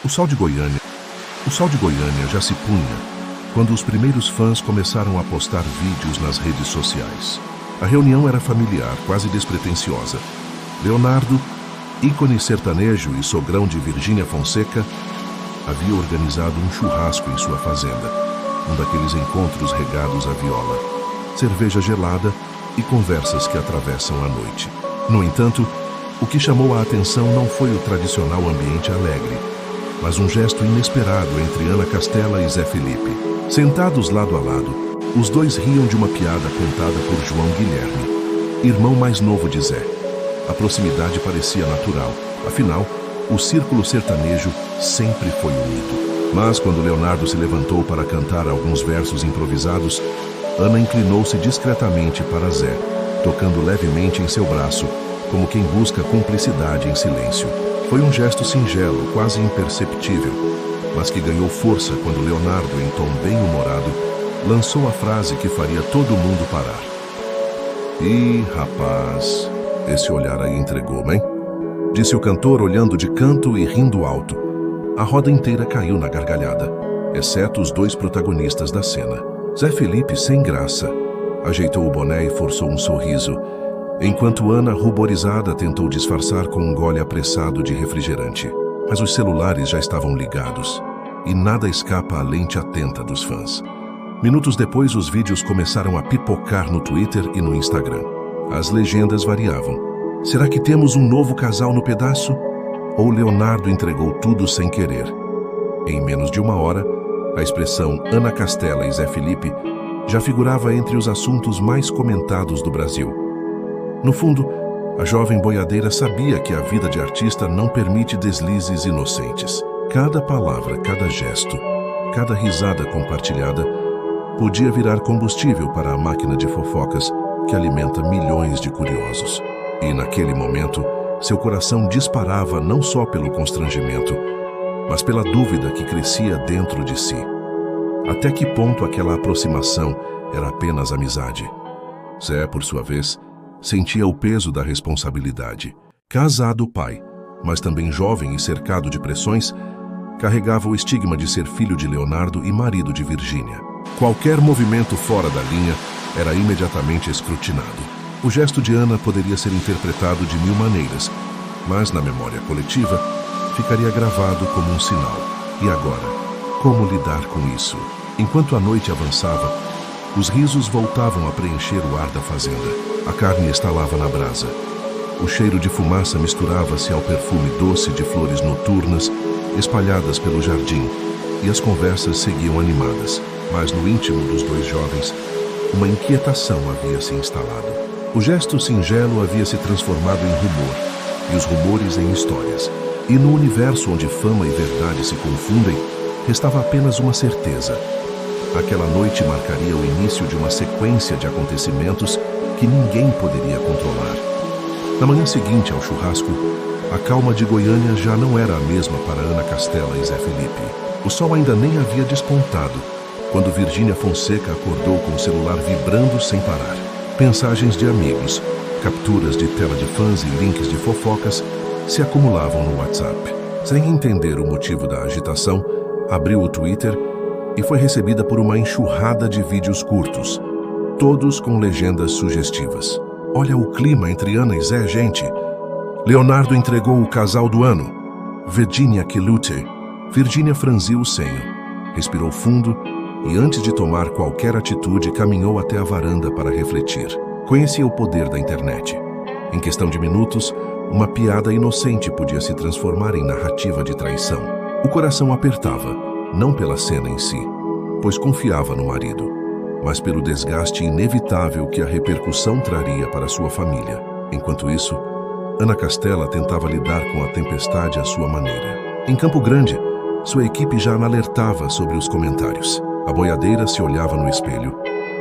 O sol de Goiânia já se punha quando os primeiros fãs começaram a postar vídeos nas redes sociais. A reunião era familiar, quase despretensiosa. Leonardo, ícone sertanejo e sogrão de Virgínia Fonseca, havia organizado um churrasco em sua fazenda, um daqueles encontros regados à viola, cerveja gelada e conversas que atravessam a noite. No entanto, o que chamou a atenção não foi o tradicional ambiente alegre, mas um gesto inesperado entre Ana Castela e Zé Felipe. Sentados lado a lado, os dois riam de uma piada contada por João Guilherme, irmão mais novo de Zé. A proximidade parecia natural, afinal, o círculo sertanejo sempre foi unido. Mas quando Leonardo se levantou para cantar alguns versos improvisados, Ana inclinou-se discretamente para Zé, tocando levemente em seu braço, como quem busca cumplicidade em silêncio. Foi um gesto singelo, quase imperceptível, mas que ganhou força quando Leonardo, em tom bem-humorado, lançou a frase que faria todo mundo parar. "Ih, rapaz, esse olhar aí entregou-me, hein?" Disse o cantor, olhando de canto e rindo alto. A roda inteira caiu na gargalhada, exceto os dois protagonistas da cena. Zé Felipe, sem graça, ajeitou o boné e forçou um sorriso, enquanto Ana, ruborizada, tentou disfarçar com um gole apressado de refrigerante. Mas os celulares já estavam ligados, e nada escapa à lente atenta dos fãs. Minutos depois, os vídeos começaram a pipocar no Twitter e no Instagram. As legendas variavam. Será que temos um novo casal no pedaço? Ou Leonardo entregou tudo sem querer? Em menos de uma hora, a expressão Ana Castela e Zé Felipe já figurava entre os assuntos mais comentados do Brasil. No fundo, a jovem boiadeira sabia que a vida de artista não permite deslizes inocentes. Cada palavra, cada gesto, cada risada compartilhada podia virar combustível para a máquina de fofocas que alimenta milhões de curiosos. E naquele momento, seu coração disparava não só pelo constrangimento, mas pela dúvida que crescia dentro de si. Até que ponto aquela aproximação era apenas amizade? Zé, por sua vez, sentia o peso da responsabilidade. Casado pai, mas também jovem e cercado de pressões, carregava o estigma de ser filho de Leonardo e marido de Virgínia. Qualquer movimento fora da linha era imediatamente escrutinado. O gesto de Ana poderia ser interpretado de mil maneiras, mas na memória coletiva ficaria gravado como um sinal. E agora, como lidar com isso? Enquanto a noite avançava, os risos voltavam a preencher o ar da fazenda. A carne estalava na brasa. O cheiro de fumaça misturava-se ao perfume doce de flores noturnas espalhadas pelo jardim, e as conversas seguiam animadas. Mas no íntimo dos dois jovens, uma inquietação havia se instalado. O gesto singelo havia se transformado em rumor, e os rumores em histórias. E no universo onde fama e verdade se confundem, restava apenas uma certeza. Aquela noite marcaria o início de uma sequência de acontecimentos que ninguém poderia controlar. Na manhã seguinte ao churrasco, a calma de Goiânia já não era a mesma para Ana Castela e Zé Felipe. O sol ainda nem havia despontado, quando Virgínia Fonseca acordou com o celular vibrando sem parar. Mensagens de amigos, capturas de tela de fãs e links de fofocas se acumulavam no WhatsApp. Sem entender o motivo da agitação, abriu o Twitter e foi recebida por uma enxurrada de vídeos curtos, todos com legendas sugestivas. "Olha o clima entre Ana e Zé, gente. Leonardo entregou o casal do ano. Virgínia que lute." Virgínia franziu o senho, respirou fundo e, antes de tomar qualquer atitude, caminhou até a varanda para refletir. Conhecia o poder da internet. Em questão de minutos, uma piada inocente podia se transformar em narrativa de traição. O coração apertava, não pela cena em si, pois confiava no marido, mas pelo desgaste inevitável que a repercussão traria para sua família. Enquanto isso, Ana Castela tentava lidar com a tempestade à sua maneira. Em Campo Grande, sua equipe já alertava sobre os comentários. A boiadeira se olhava no espelho,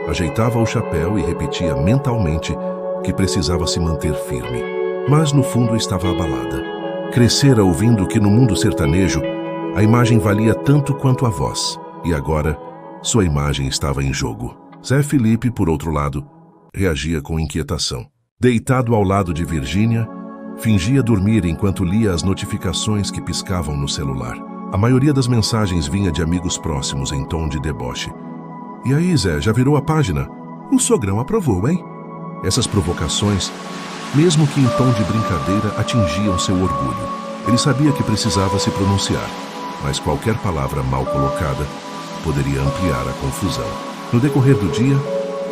ajeitava o chapéu e repetia mentalmente que precisava se manter firme. Mas no fundo estava abalada. Crescera ouvindo que no mundo sertanejo a imagem valia tanto quanto a voz, e agora sua imagem estava em jogo. Zé Felipe, por outro lado, reagia com inquietação. Deitado ao lado de Virgínia, fingia dormir enquanto lia as notificações que piscavam no celular. A maioria das mensagens vinha de amigos próximos em tom de deboche. E aí, Zé, já virou a página? O sogrão aprovou, hein? Essas provocações, mesmo que em tom de brincadeira, atingiam seu orgulho. Ele sabia que precisava se pronunciar, mas qualquer palavra mal colocada poderia ampliar a confusão. No decorrer do dia,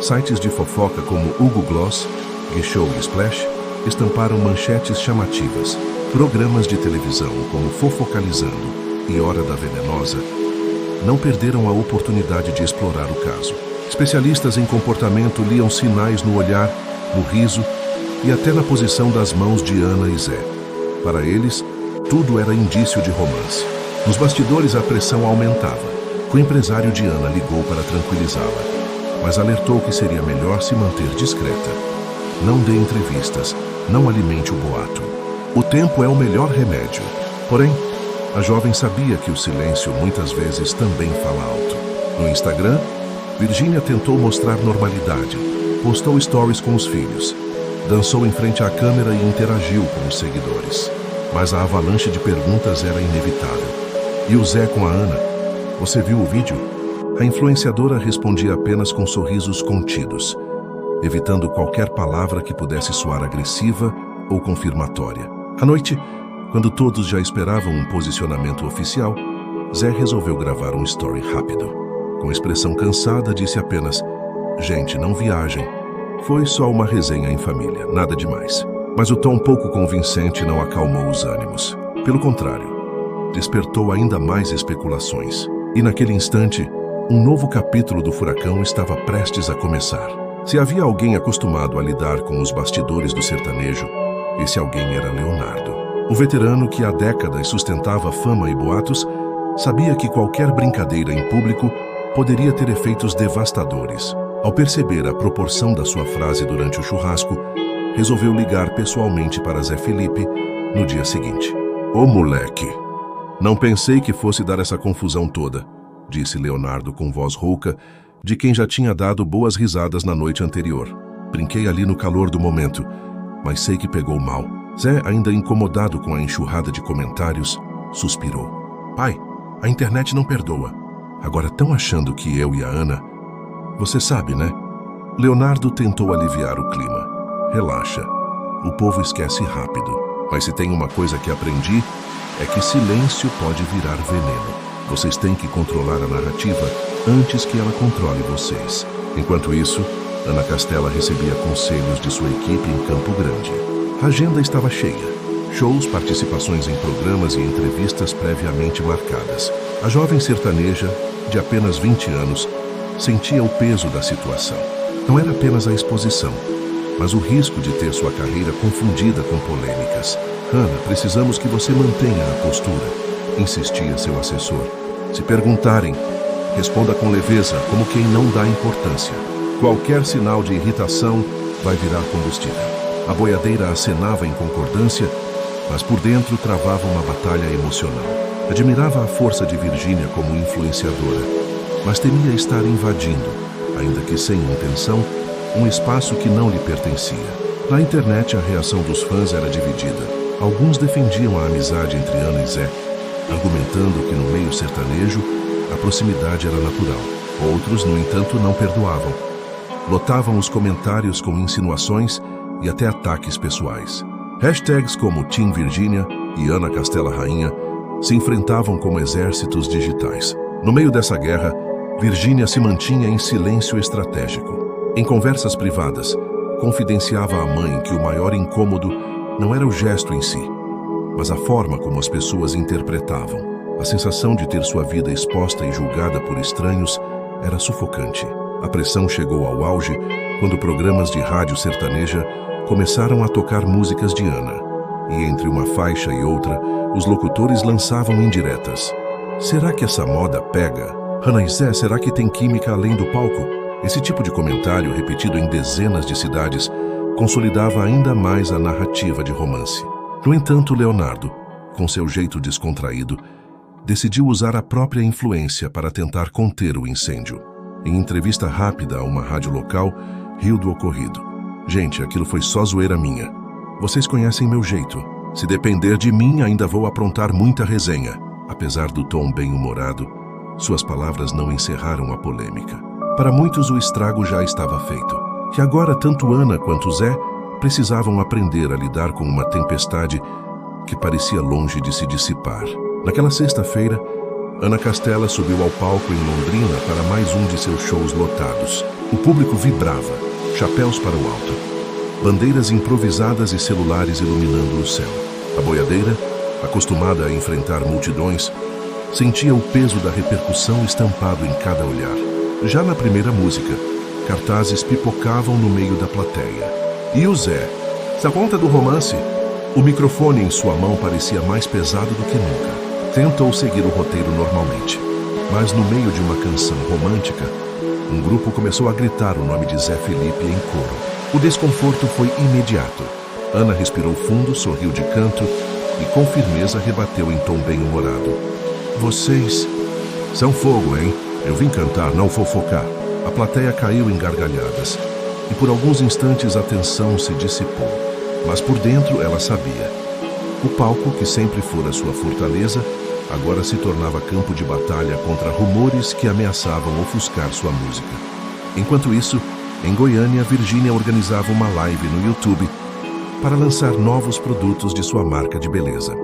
sites de fofoca como Hugo Gloss, G-Show e Splash estamparam manchetes chamativas. Programas de televisão como Fofocalizando e Hora da Venenosa não perderam a oportunidade de explorar o caso. Especialistas em comportamento liam sinais no olhar, no riso e até na posição das mãos de Ana e Zé. Para eles, tudo era indício de romance. Nos bastidores, a pressão aumentava. O empresário de Ana ligou para tranquilizá-la, mas alertou que seria melhor se manter discreta. Não dê entrevistas, não alimente o boato. O tempo é o melhor remédio. Porém, a jovem sabia que o silêncio muitas vezes também fala alto. No Instagram, Virgínia tentou mostrar normalidade, postou stories com os filhos, dançou em frente à câmera e interagiu com os seguidores. Mas a avalanche de perguntas era inevitável. E o Zé com a Ana? Você viu o vídeo? A influenciadora respondia apenas com sorrisos contidos, evitando qualquer palavra que pudesse soar agressiva ou confirmatória. À noite, quando todos já esperavam um posicionamento oficial, Zé resolveu gravar um story rápido. Com expressão cansada, disse apenas: "Gente, não viajem. Foi só uma resenha em família, nada demais." Mas o tom pouco convincente não acalmou os ânimos. Pelo contrário, despertou ainda mais especulações. E naquele instante, um novo capítulo do furacão estava prestes a começar. Se havia alguém acostumado a lidar com os bastidores do sertanejo, esse alguém era Leonardo. O veterano que há décadas sustentava fama e boatos, sabia que qualquer brincadeira em público poderia ter efeitos devastadores. Ao perceber a proporção da sua frase durante o churrasco, resolveu ligar pessoalmente para Zé Felipe no dia seguinte. "Ô moleque, não pensei que fosse dar essa confusão toda", disse Leonardo com voz rouca, de quem já tinha dado boas risadas na noite anterior. "Brinquei ali no calor do momento, mas sei que pegou mal." Zé, ainda incomodado com a enxurrada de comentários, suspirou. "Pai, a internet não perdoa. Agora estão achando que eu e a Ana... Você sabe, né?" Leonardo tentou aliviar o clima. "Relaxa, o povo esquece rápido. Mas se tem uma coisa que aprendi, é que silêncio pode virar veneno. Vocês têm que controlar a narrativa antes que ela controle vocês." Enquanto isso, Ana Castela recebia conselhos de sua equipe em Campo Grande. A agenda estava cheia. Shows, participações em programas e entrevistas previamente marcadas. A jovem sertaneja, de apenas 20 anos, sentia o peso da situação. Não era apenas a exposição, mas o risco de ter sua carreira confundida com polêmicas. "Ana, precisamos que você mantenha a postura", insistia seu assessor. "Se perguntarem, responda com leveza, como quem não dá importância. Qualquer sinal de irritação vai virar combustível." A boiadeira acenava em concordância, mas por dentro travava uma batalha emocional. Admirava a força de Virgínia como influenciadora, mas temia estar invadindo, ainda que sem intenção, um espaço que não lhe pertencia. Na internet, a reação dos fãs era dividida. Alguns defendiam a amizade entre Ana e Zé, argumentando que no meio sertanejo a proximidade era natural. Outros, no entanto, não perdoavam. Lotavam os comentários com insinuações e até ataques pessoais. Hashtags como Team Virgínia e Ana Castela Rainha se enfrentavam como exércitos digitais. No meio dessa guerra, Virgínia se mantinha em silêncio estratégico. Em conversas privadas, confidenciava à mãe que o maior incômodo não era o gesto em si, mas a forma como as pessoas interpretavam. A sensação de ter sua vida exposta e julgada por estranhos era sufocante. A pressão chegou ao auge quando programas de rádio sertaneja começaram a tocar músicas de Ana. E entre uma faixa e outra, os locutores lançavam indiretas. "Será que essa moda pega? Ana e Zé, será que tem química além do palco?" Esse tipo de comentário, repetido em dezenas de cidades, consolidava ainda mais a narrativa de romance. No entanto, Leonardo, com seu jeito descontraído, decidiu usar a própria influência para tentar conter o incêndio. Em entrevista rápida a uma rádio local, riu do ocorrido. "Gente, aquilo foi só zoeira minha. Vocês conhecem meu jeito. Se depender de mim, ainda vou aprontar muita resenha." Apesar do tom bem-humorado, suas palavras não encerraram a polêmica. Para muitos, o estrago já estava feito, que agora tanto Ana quanto Zé precisavam aprender a lidar com uma tempestade que parecia longe de se dissipar. Naquela sexta-feira, Ana Castela subiu ao palco em Londrina para mais um de seus shows lotados. O público vibrava, chapéus para o alto, bandeiras improvisadas e celulares iluminando o céu. A boiadeira, acostumada a enfrentar multidões, sentia o peso da repercussão estampado em cada olhar. Já na primeira música, cartazes pipocavam no meio da plateia. E o Zé? "Essa conta do romance?" O microfone em sua mão parecia mais pesado do que nunca. Tentou seguir o roteiro normalmente, mas no meio de uma canção romântica, um grupo começou a gritar o nome de Zé Felipe em coro. O desconforto foi imediato. Ana respirou fundo, sorriu de canto e com firmeza rebateu em tom bem-humorado: "Vocês são fogo, hein? Eu vim cantar, não fofocar." A plateia caiu em gargalhadas e por alguns instantes a tensão se dissipou. Mas por dentro ela sabia. O palco, que sempre fora sua fortaleza, agora se tornava campo de batalha contra rumores que ameaçavam ofuscar sua música. Enquanto isso, em Goiânia, Virgínia organizava uma live no YouTube para lançar novos produtos de sua marca de beleza.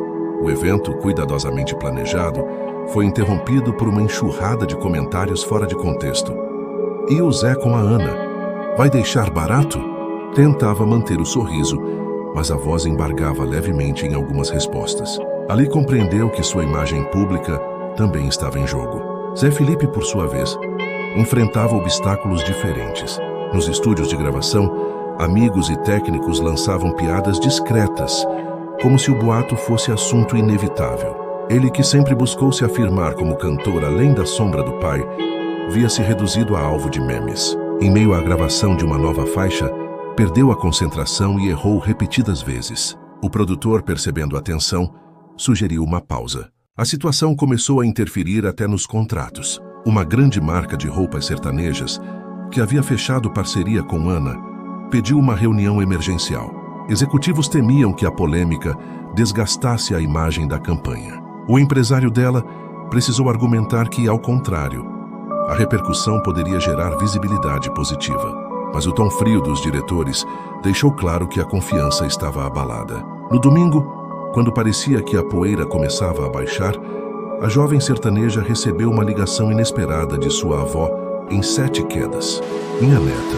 O evento, cuidadosamente planejado, foi interrompido por uma enxurrada de comentários fora de contexto. E o Zé com a Ana? Vai deixar barato? Tentava manter o sorriso, mas a voz embargava levemente em algumas respostas. Ali compreendeu que sua imagem pública também estava em jogo. Zé Felipe, por sua vez, enfrentava obstáculos diferentes. Nos estúdios de gravação, amigos e técnicos lançavam piadas discretas, como se o boato fosse assunto inevitável. Ele, que sempre buscou se afirmar como cantor além da sombra do pai, via-se reduzido a alvo de memes. Em meio à gravação de uma nova faixa, perdeu a concentração e errou repetidas vezes. O produtor, percebendo a tensão, sugeriu uma pausa. A situação começou a interferir até nos contratos. Uma grande marca de roupas sertanejas, que havia fechado parceria com Ana, pediu uma reunião emergencial. Executivos temiam que a polêmica desgastasse a imagem da campanha. O empresário dela precisou argumentar que, ao contrário, a repercussão poderia gerar visibilidade positiva. Mas o tom frio dos diretores deixou claro que a confiança estava abalada. No domingo, quando parecia que a poeira começava a baixar, a jovem sertaneja recebeu uma ligação inesperada de sua avó em 7 quedas. "Minha neta,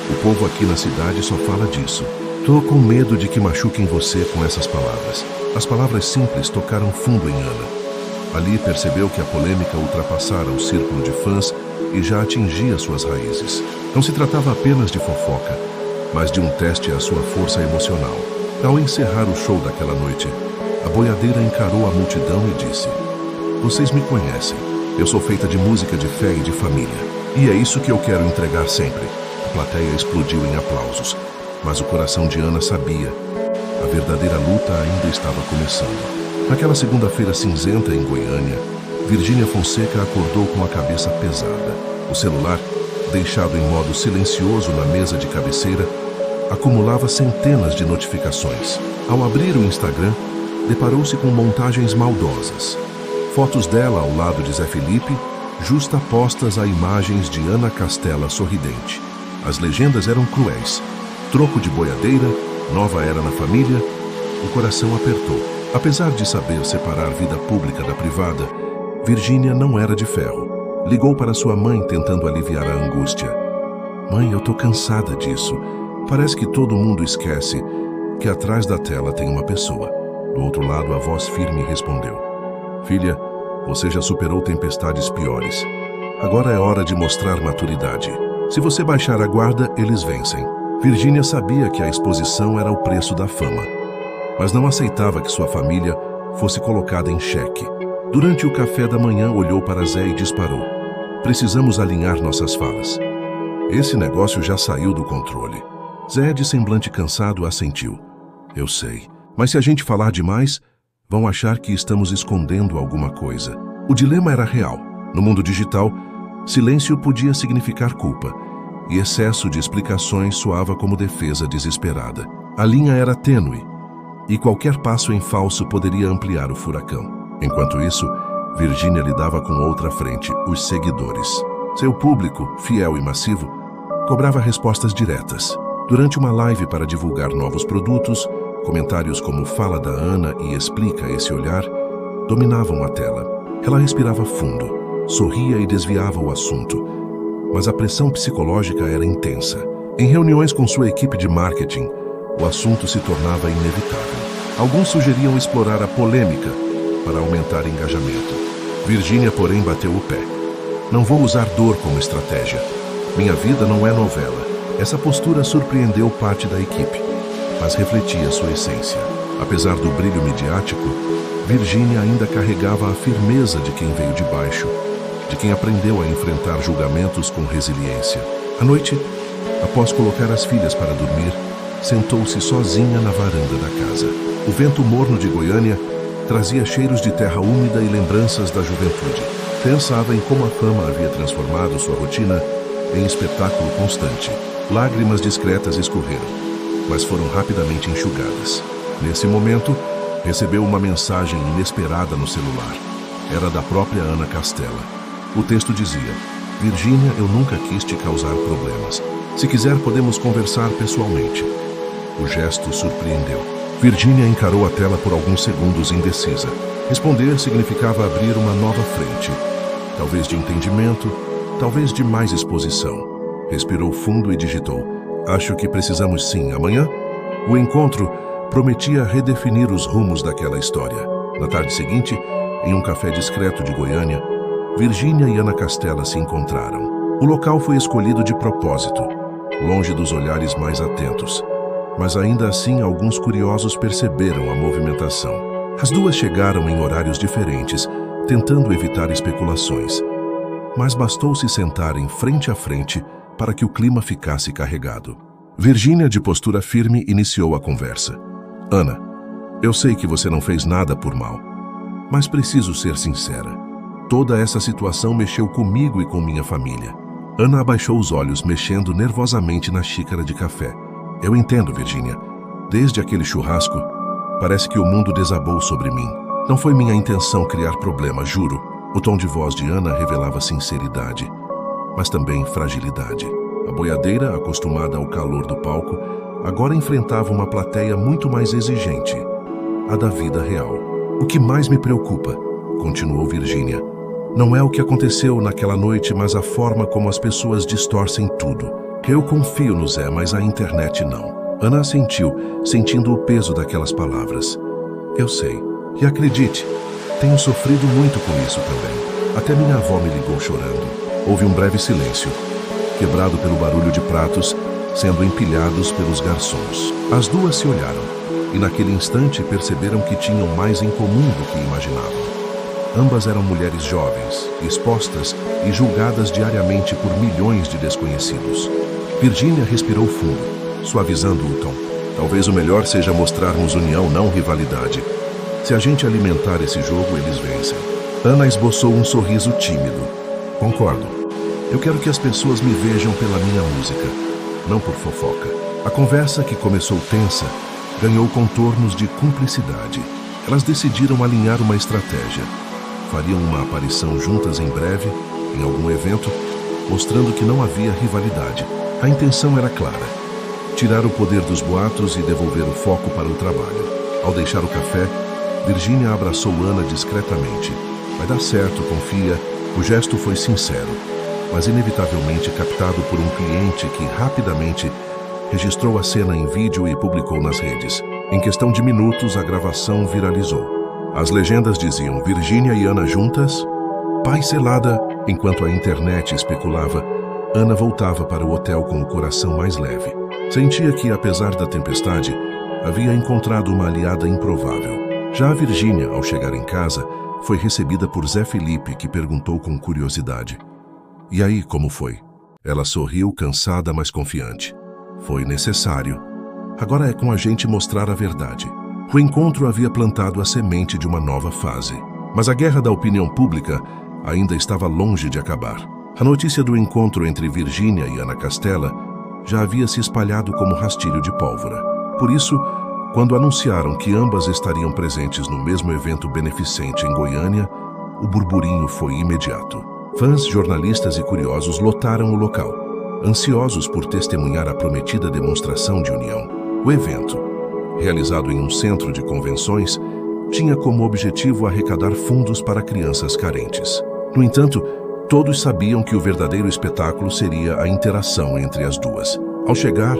o povo aqui na cidade só fala disso. Tô com medo de que machuquem você com essas palavras." As palavras simples tocaram fundo em Ana. Ali percebeu que a polêmica ultrapassara o círculo de fãs e já atingia suas raízes. Não se tratava apenas de fofoca, mas de um teste à sua força emocional. Ao encerrar o show daquela noite, a boiadeira encarou a multidão e disse: "Vocês me conhecem. Eu sou feita de música, de fé e de família. E é isso que eu quero entregar sempre." A plateia explodiu em aplausos, mas o coração de Ana sabia: a verdadeira luta ainda estava começando. Naquela segunda-feira cinzenta em Goiânia, Virgínia Fonseca acordou com a cabeça pesada. O celular, deixado em modo silencioso na mesa de cabeceira, acumulava centenas de notificações. Ao abrir o Instagram, deparou-se com montagens maldosas. Fotos dela ao lado de Zé Felipe, justapostas a imagens de Ana Castela sorridente. As legendas eram cruéis. Troco de boiadeira, nova era na família. O coração apertou. Apesar de saber separar vida pública da privada, Virgínia não era de ferro. Ligou para sua mãe tentando aliviar a angústia. "Mãe, eu tô cansada disso. Parece que todo mundo esquece que atrás da tela tem uma pessoa." Do outro lado, a voz firme respondeu: "Filha, você já superou tempestades piores. Agora é hora de mostrar maturidade. Se você baixar a guarda, eles vencem." Virgínia sabia que a exposição era o preço da fama, mas não aceitava que sua família fosse colocada em xeque. Durante o café da manhã, olhou para Zé e disparou: "Precisamos alinhar nossas falas. Esse negócio já saiu do controle." Zé, de semblante cansado, assentiu: "Eu sei, mas se a gente falar demais, vão achar que estamos escondendo alguma coisa." O dilema era real. No mundo digital, silêncio podia significar culpa, e excesso de explicações soava como defesa desesperada. A linha era tênue, e qualquer passo em falso poderia ampliar o furacão. Enquanto isso, Virgínia lidava com outra frente, os seguidores. Seu público, fiel e massivo, cobrava respostas diretas. Durante uma live para divulgar novos produtos, comentários como "Fala da Ana" e "Explica esse olhar" dominavam a tela. Ela respirava fundo, sorria e desviava o assunto, mas a pressão psicológica era intensa. Em reuniões com sua equipe de marketing, o assunto se tornava inevitável. Alguns sugeriam explorar a polêmica para aumentar engajamento. Virgínia, porém, bateu o pé. "Não vou usar dor como estratégia. Minha vida não é novela." Essa postura surpreendeu parte da equipe, mas refletia sua essência. Apesar do brilho midiático, Virgínia ainda carregava a firmeza de quem veio de baixo, de quem aprendeu a enfrentar julgamentos com resiliência. À noite, após colocar as filhas para dormir, sentou-se sozinha na varanda da casa. O vento morno de Goiânia trazia cheiros de terra úmida e lembranças da juventude. Pensava em como a fama havia transformado sua rotina em espetáculo constante. Lágrimas discretas escorreram, mas foram rapidamente enxugadas. Nesse momento, recebeu uma mensagem inesperada no celular. Era da própria Ana Castela. O texto dizia: "Virgínia, eu nunca quis te causar problemas. Se quiser, podemos conversar pessoalmente." O gesto surpreendeu. Virgínia encarou a tela por alguns segundos indecisa. Responder significava abrir uma nova frente. Talvez de entendimento, talvez de mais exposição. Respirou fundo e digitou: "Acho que precisamos sim, amanhã?" O encontro prometia redefinir os rumos daquela história. Na tarde seguinte, em um café discreto de Goiânia, Virgínia e Ana Castela se encontraram. O local foi escolhido de propósito, longe dos olhares mais atentos. Mas ainda assim, alguns curiosos perceberam a movimentação. As duas chegaram em horários diferentes, tentando evitar especulações. Mas bastou se sentarem frente a frente para que o clima ficasse carregado. Virgínia, de postura firme, iniciou a conversa. "Ana, eu sei que você não fez nada por mal, mas preciso ser sincera. Toda essa situação mexeu comigo e com minha família." Ana abaixou os olhos, mexendo nervosamente na xícara de café. "Eu entendo, Virgínia. Desde aquele churrasco, parece que o mundo desabou sobre mim. Não foi minha intenção criar problema, juro." O tom de voz de Ana revelava sinceridade, mas também fragilidade. A boiadeira, acostumada ao calor do palco, agora enfrentava uma plateia muito mais exigente, a da vida real. "O que mais me preocupa", continuou Virgínia, "não é o que aconteceu naquela noite, mas a forma como as pessoas distorcem tudo. Eu confio no Zé, mas a internet não." Ana assentiu, sentindo o peso daquelas palavras. "Eu sei. E acredite, tenho sofrido muito com isso também. Até minha avó me ligou chorando." Houve um breve silêncio, quebrado pelo barulho de pratos sendo empilhados pelos garçons. As duas se olharam, e naquele instante perceberam que tinham mais em comum do que imaginavam. Ambas eram mulheres jovens, expostas e julgadas diariamente por milhões de desconhecidos. Virgínia respirou fundo, suavizando o tom. "Talvez o melhor seja mostrarmos união, não rivalidade. Se a gente alimentar esse jogo, eles vencem." Ana esboçou um sorriso tímido. "Concordo. Eu quero que as pessoas me vejam pela minha música, não por fofoca." A conversa, que começou tensa, ganhou contornos de cumplicidade. Elas decidiram alinhar uma estratégia. Fariam uma aparição juntas em breve, em algum evento, mostrando que não havia rivalidade. A intenção era clara: tirar o poder dos boatos e devolver o foco para o trabalho. Ao deixar o café, Virgínia abraçou Ana discretamente. "Vai dar certo, confia." O gesto foi sincero, mas inevitavelmente captado por um cliente que rapidamente registrou a cena em vídeo e publicou nas redes. Em questão de minutos, a gravação viralizou. As legendas diziam: "Virgínia e Ana juntas? Paz selada." Enquanto a internet especulava, Ana voltava para o hotel com o coração mais leve. Sentia que, apesar da tempestade, havia encontrado uma aliada improvável. Já a Virgínia, ao chegar em casa, foi recebida por Zé Felipe, que perguntou com curiosidade: "E aí, como foi?" Ela sorriu, cansada, mas confiante. "Foi necessário. Agora é com a gente mostrar a verdade." O encontro havia plantado a semente de uma nova fase. Mas a guerra da opinião pública ainda estava longe de acabar. A notícia do encontro entre Virgínia e Ana Castela já havia se espalhado como rastilho de pólvora. Por isso, Quando anunciaram que ambas estariam presentes no mesmo evento beneficente em Goiânia, o burburinho foi imediato. Fãs, jornalistas e curiosos lotaram o local, ansiosos por testemunhar a prometida demonstração de união. O evento, realizado em um centro de convenções, tinha como objetivo arrecadar fundos para crianças carentes. No entanto, todos sabiam que o verdadeiro espetáculo seria a interação entre as duas. Ao chegar,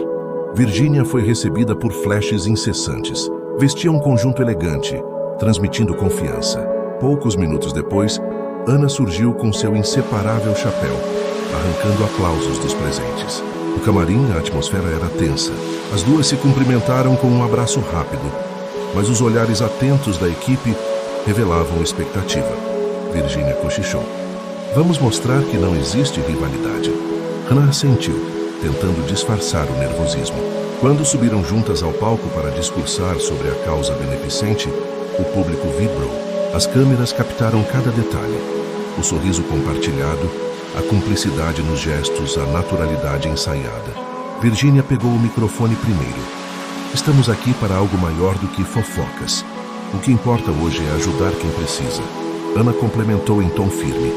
Virgínia foi recebida por flashes incessantes. Vestia um conjunto elegante, transmitindo confiança. Poucos minutos depois, Ana surgiu com seu inseparável chapéu, arrancando aplausos dos presentes. No camarim, a atmosfera era tensa. As duas se cumprimentaram com um abraço rápido, mas os olhares atentos da equipe revelavam expectativa. Virgínia cochichou. Vamos mostrar que não existe rivalidade. Ana assentiu, tentando disfarçar o nervosismo. Quando subiram juntas ao palco para discursar sobre a causa beneficente, o público vibrou. As câmeras captaram cada detalhe. O sorriso compartilhado, a cumplicidade nos gestos, a naturalidade ensaiada. Virgínia pegou o microfone primeiro. Estamos aqui para algo maior do que fofocas. O que importa hoje é ajudar quem precisa. Ana complementou em tom firme.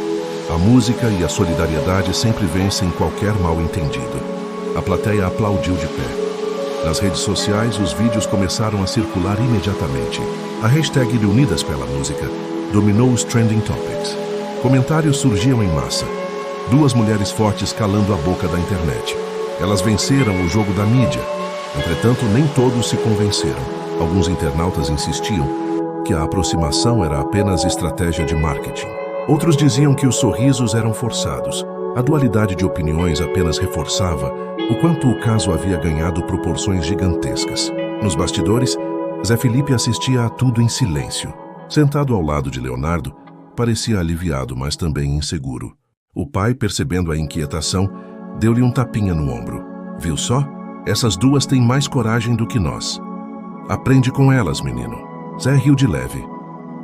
A música e a solidariedade sempre vencem qualquer mal-entendido. A plateia aplaudiu de pé. Nas redes sociais, os vídeos começaram a circular imediatamente. A hashtag Unidas pela Música dominou os trending topics. Comentários surgiam em massa. Duas mulheres fortes calando a boca da internet. Elas venceram o jogo da mídia. Entretanto, nem todos se convenceram. Alguns internautas insistiam que a aproximação era apenas estratégia de marketing. Outros diziam que os sorrisos eram forçados. A dualidade de opiniões apenas reforçava o quanto o caso havia ganhado proporções gigantescas. Nos bastidores, Zé Felipe assistia a tudo em silêncio. Sentado ao lado de Leonardo, parecia aliviado, mas também inseguro. O pai, percebendo a inquietação, deu-lhe um tapinha no ombro. Viu só? Essas duas têm mais coragem do que nós. Aprende com elas, menino. Zé riu de leve,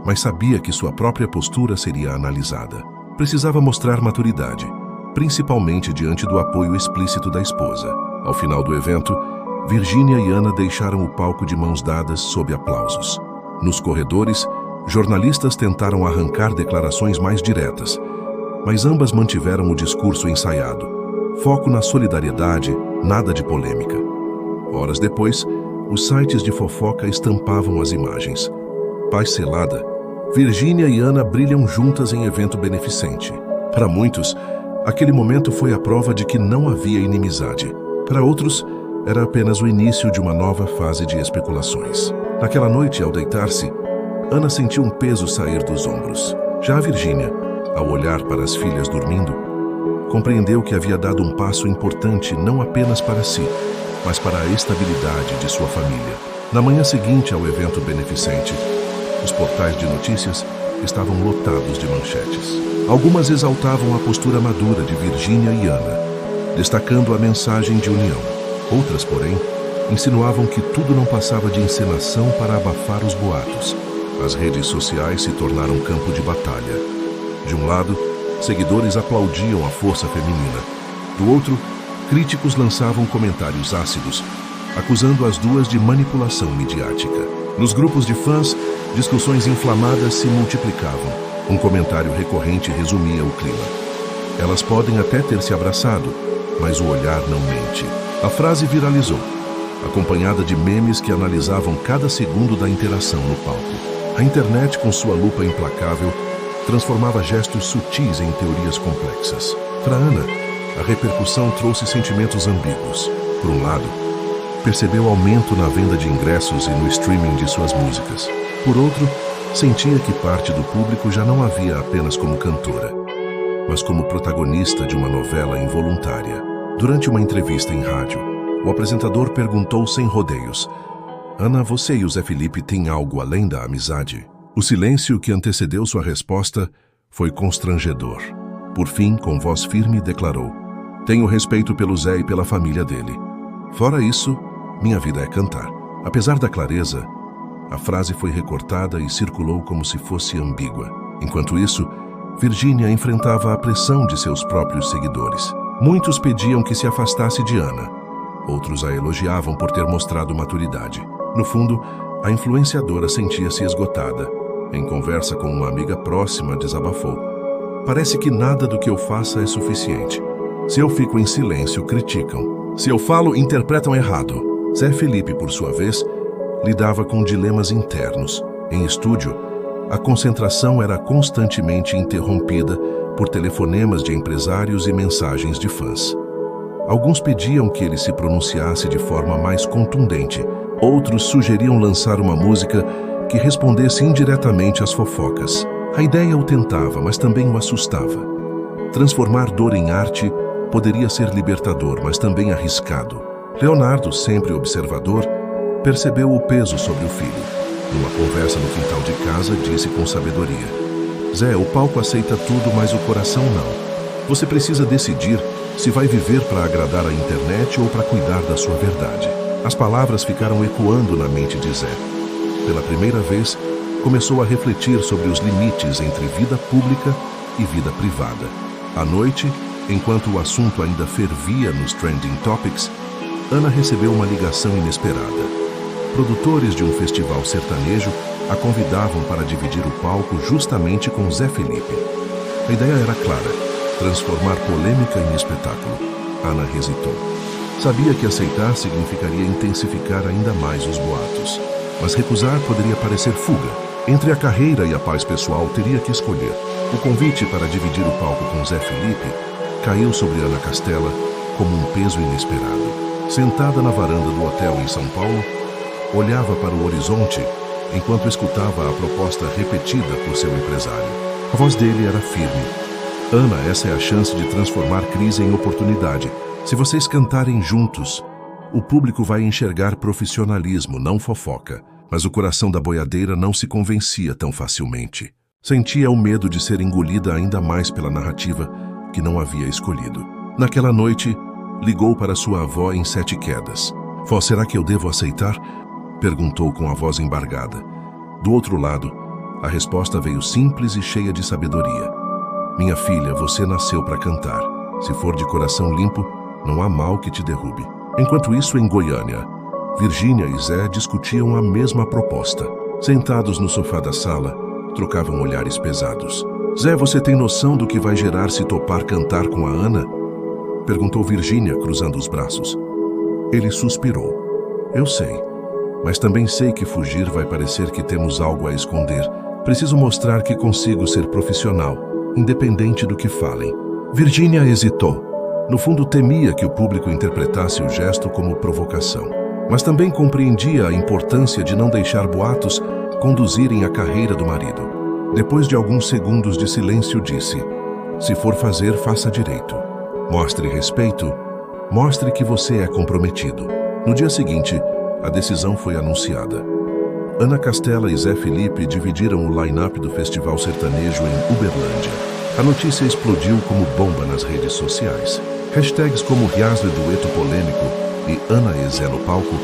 mas sabia que sua própria postura seria analisada. Precisava mostrar maturidade, principalmente diante do apoio explícito da esposa. Ao final do evento, Virgínia e Ana deixaram o palco de mãos dadas sob aplausos. Nos corredores, jornalistas tentaram arrancar declarações mais diretas, mas ambas mantiveram o discurso ensaiado. Foco na solidariedade, nada de polêmica. Horas depois, os sites de fofoca estampavam as imagens. Paz selada, Virgínia e Ana brilham juntas em evento beneficente. Para muitos, aquele momento foi a prova de que não havia inimizade. Para outros, era apenas o início de uma nova fase de especulações. Naquela noite, ao deitar-se, Ana sentiu um peso sair dos ombros. Já a Virgínia, ao olhar para as filhas dormindo, compreendeu que havia dado um passo importante não apenas para si, mas para a estabilidade de sua família. Na manhã seguinte ao evento beneficente, os portais de notícias estavam lotados de manchetes. Algumas exaltavam a postura madura de Virgínia e Ana, destacando a mensagem de união. Outras, porém, insinuavam que tudo não passava de encenação para abafar os boatos. As redes sociais se tornaram campo de batalha. De um lado, seguidores aplaudiam a força feminina. Do outro, críticos lançavam comentários ácidos, acusando as duas de manipulação midiática. Nos grupos de fãs, discussões inflamadas se multiplicavam. Um comentário recorrente resumia o clima. Elas podem até ter se abraçado, mas o olhar não mente. A frase viralizou, acompanhada de memes que analisavam cada segundo da interação no palco. A internet, com sua lupa implacável, transformava gestos sutis em teorias complexas. Para Ana, a repercussão trouxe sentimentos ambíguos. Por um lado, percebeu aumento na venda de ingressos e no streaming de suas músicas. Por outro, sentia que parte do público já não a via apenas como cantora, mas como protagonista de uma novela involuntária. Durante uma entrevista em rádio, o apresentador perguntou sem rodeios: Ana, você e o Zé Felipe têm algo além da amizade? O silêncio que antecedeu sua resposta foi constrangedor. Por fim, com voz firme, declarou: tenho respeito pelo Zé e pela família dele. Fora isso, minha vida é cantar. Apesar da clareza, a frase foi recortada e circulou como se fosse ambígua. Enquanto isso, Virgínia enfrentava a pressão de seus próprios seguidores. Muitos pediam que se afastasse de Ana. Outros a elogiavam por ter mostrado maturidade. No fundo, a influenciadora sentia-se esgotada. Em conversa com uma amiga próxima, desabafou: "Parece que nada do que eu faça é suficiente. Se eu fico em silêncio, criticam. Se eu falo, interpretam errado." Zé Felipe, por sua vez, lidava com dilemas internos. Em estúdio, a concentração era constantemente interrompida por telefonemas de empresários e mensagens de fãs. Alguns pediam que ele se pronunciasse de forma mais contundente. Outros sugeriam lançar uma música que respondesse indiretamente às fofocas. A ideia o tentava, mas também o assustava. Transformar dor em arte poderia ser libertador, mas também arriscado. Leonardo, sempre observador, percebeu o peso sobre o filho. Numa conversa no quintal de casa, disse com sabedoria: "Zé, o palco aceita tudo, mas o coração não. Você precisa decidir se vai viver para agradar a internet ou para cuidar da sua verdade." As palavras ficaram ecoando na mente de Zé. Pela primeira vez, começou a refletir sobre os limites entre vida pública e vida privada. À noite, enquanto o assunto ainda fervia nos Trending Topics, Ana recebeu uma ligação inesperada. Produtores de um festival sertanejo a convidavam para dividir o palco justamente com Zé Felipe. A ideia era clara: transformar polêmica em espetáculo. Ana hesitou. Sabia que aceitar significaria intensificar ainda mais os boatos. Mas recusar poderia parecer fuga. Entre a carreira e a paz pessoal, teria que escolher. O convite para dividir o palco com Zé Felipe caiu sobre Ana Castela como um peso inesperado. Sentada na varanda do hotel em São Paulo, olhava para o horizonte enquanto escutava a proposta repetida por seu empresário. A voz dele era firme: "Ana, essa é a chance de transformar crise em oportunidade. Se vocês cantarem juntos, o público vai enxergar profissionalismo, não fofoca." Mas o coração da boiadeira não se convencia tão facilmente. Sentia o medo de ser engolida ainda mais pela narrativa que não havia escolhido. Naquela noite, ligou para sua avó em 7 quedas. "Vó, será que eu devo aceitar?" perguntou com a voz embargada. Do outro lado, a resposta veio simples e cheia de sabedoria: "Minha filha, você nasceu para cantar. Se for de coração limpo, não há mal que te derrube." Enquanto isso, em Goiânia, Virgínia e Zé discutiam a mesma proposta. Sentados no sofá da sala, trocavam olhares pesados. "Zé, você tem noção do que vai gerar se topar cantar com a Ana?" perguntou Virgínia, cruzando os braços. Ele suspirou. "Eu sei, mas também sei que fugir vai parecer que temos algo a esconder. Preciso mostrar que consigo ser profissional, independente do que falem." Virgínia hesitou. No fundo, temia que o público interpretasse o gesto como provocação. Mas também compreendia a importância de não deixar boatos conduzirem a carreira do marido. Depois de alguns segundos de silêncio, disse: "Se for fazer, faça direito. Mostre respeito, mostre que você é comprometido." No dia seguinte, a decisão foi anunciada. Ana Castela e Zé Felipe dividiram o line-up do Festival Sertanejo em Uberlândia. A notícia explodiu como bomba nas redes sociais. Hashtags como Riasle Dueto Polêmico e Ana e Zé no palco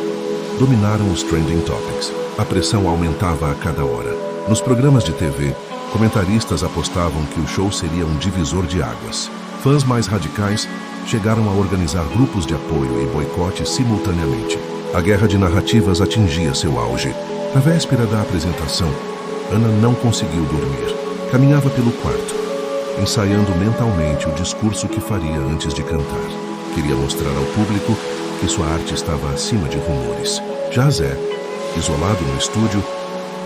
dominaram os Trending Topics. A pressão aumentava a cada hora. Nos programas de TV, comentaristas apostavam que o show seria um divisor de águas. Fãs mais radicais chegaram a organizar grupos de apoio e boicote simultaneamente. A guerra de narrativas atingia seu auge. Na véspera da apresentação, Ana não conseguiu dormir. Caminhava pelo quarto, ensaiando mentalmente o discurso que faria antes de cantar. Queria mostrar ao público que sua arte estava acima de rumores. Já Zé, isolado no estúdio,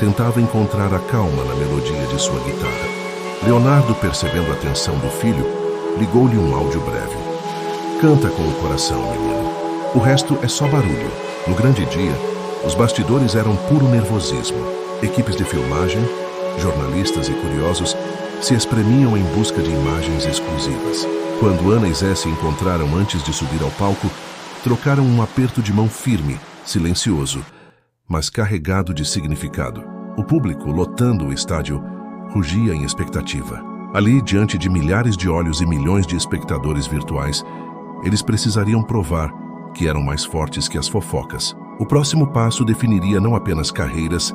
tentava encontrar a calma na melodia de sua guitarra. Leonardo, percebendo a tensão do filho, ligou-lhe um áudio breve: "Canta com o coração, menino. O resto é só barulho." No grande dia, os bastidores eram puro nervosismo. Equipes de filmagem, jornalistas e curiosos se espremiam em busca de imagens exclusivas. Quando Ana e Zé se encontraram antes de subir ao palco, trocaram um aperto de mão firme, silencioso, mas carregado de significado. O público, lotando o estádio, rugia em expectativa. Ali, diante de milhares de olhos e milhões de espectadores virtuais, eles precisariam provar que eram mais fortes que as fofocas. O próximo passo definiria não apenas carreiras,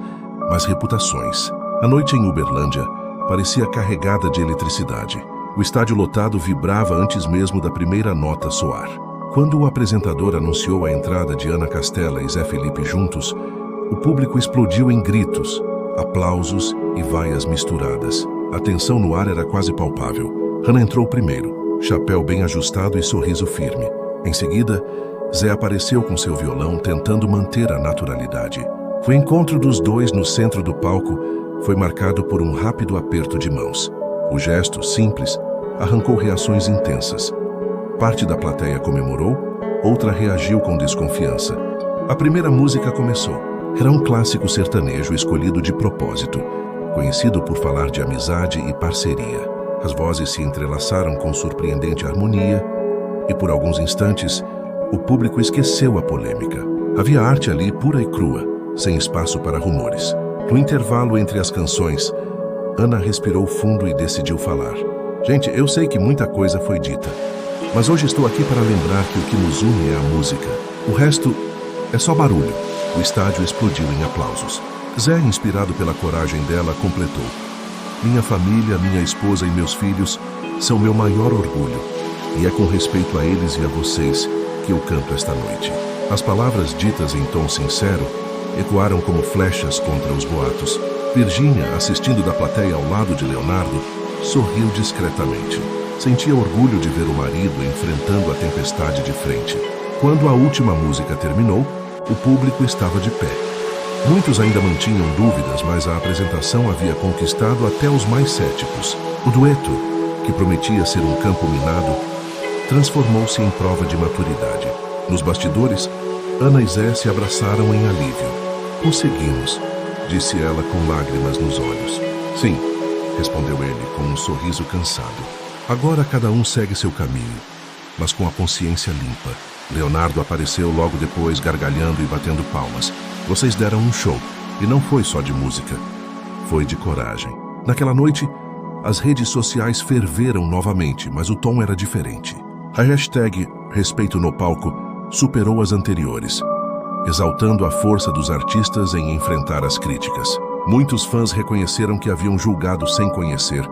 mas reputações. A noite em Uberlândia parecia carregada de eletricidade. O estádio lotado vibrava antes mesmo da primeira nota soar. Quando o apresentador anunciou a entrada de Ana Castela e Zé Felipe juntos, O público explodiu em gritos, aplausos e vaias misturadas. A tensão no ar era quase palpável. Hannah entrou primeiro, chapéu bem ajustado e sorriso firme. Em seguida, Zé apareceu com seu violão, tentando manter a naturalidade. O encontro dos dois no centro do palco foi marcado por um rápido aperto de mãos. O gesto, simples, arrancou reações intensas. Parte da plateia comemorou, outra reagiu com desconfiança. A primeira música começou. Era um clássico sertanejo escolhido de propósito, conhecido por falar de amizade e parceria. As vozes se entrelaçaram com surpreendente harmonia e, por alguns instantes, o público esqueceu a polêmica. Havia arte ali pura e crua, sem espaço para rumores. No intervalo entre as canções, Ana respirou fundo e decidiu falar. Gente, eu sei que muita coisa foi dita, mas hoje estou aqui para lembrar que o que nos une é a música. O resto é só barulho. O estádio explodiu em aplausos. Zé, inspirado pela coragem dela, completou. Minha família, minha esposa e meus filhos são meu maior orgulho. E é com respeito a eles e a vocês que eu canto esta noite. As palavras ditas em tom sincero ecoaram como flechas contra os boatos. Virgínia, assistindo da plateia ao lado de Leonardo, sorriu discretamente. Sentia orgulho de ver o marido enfrentando a tempestade de frente. Quando a última música terminou, o público estava de pé. Muitos ainda mantinham dúvidas, mas a apresentação havia conquistado até os mais céticos. O dueto, que prometia ser um campo minado, transformou-se em prova de maturidade. Nos bastidores, Ana e Zé se abraçaram em alívio. Conseguimos, disse ela com lágrimas nos olhos. Sim, respondeu ele com um sorriso cansado. Agora cada um segue seu caminho, mas com a consciência limpa. Leonardo apareceu logo depois, gargalhando e batendo palmas. Vocês deram um show, e não foi só de música, foi de coragem. Naquela noite, as redes sociais ferveram novamente, mas o tom era diferente. A hashtag Respeito no Palco superou as anteriores, exaltando a força dos artistas em enfrentar as críticas. Muitos fãs reconheceram que haviam julgado sem conhecer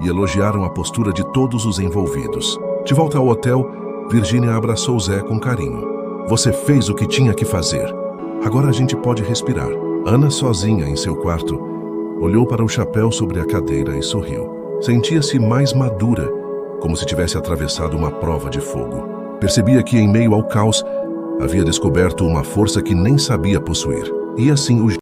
e elogiaram a postura de todos os envolvidos. De volta ao hotel, Virgínia abraçou Zé com carinho. Você fez o que tinha que fazer. Agora a gente pode respirar. Ana, sozinha em seu quarto, olhou para o chapéu sobre a cadeira e sorriu. Sentia-se mais madura, como se tivesse atravessado uma prova de fogo. Percebia que, em meio ao caos, havia descoberto uma força que nem sabia possuir. E assim o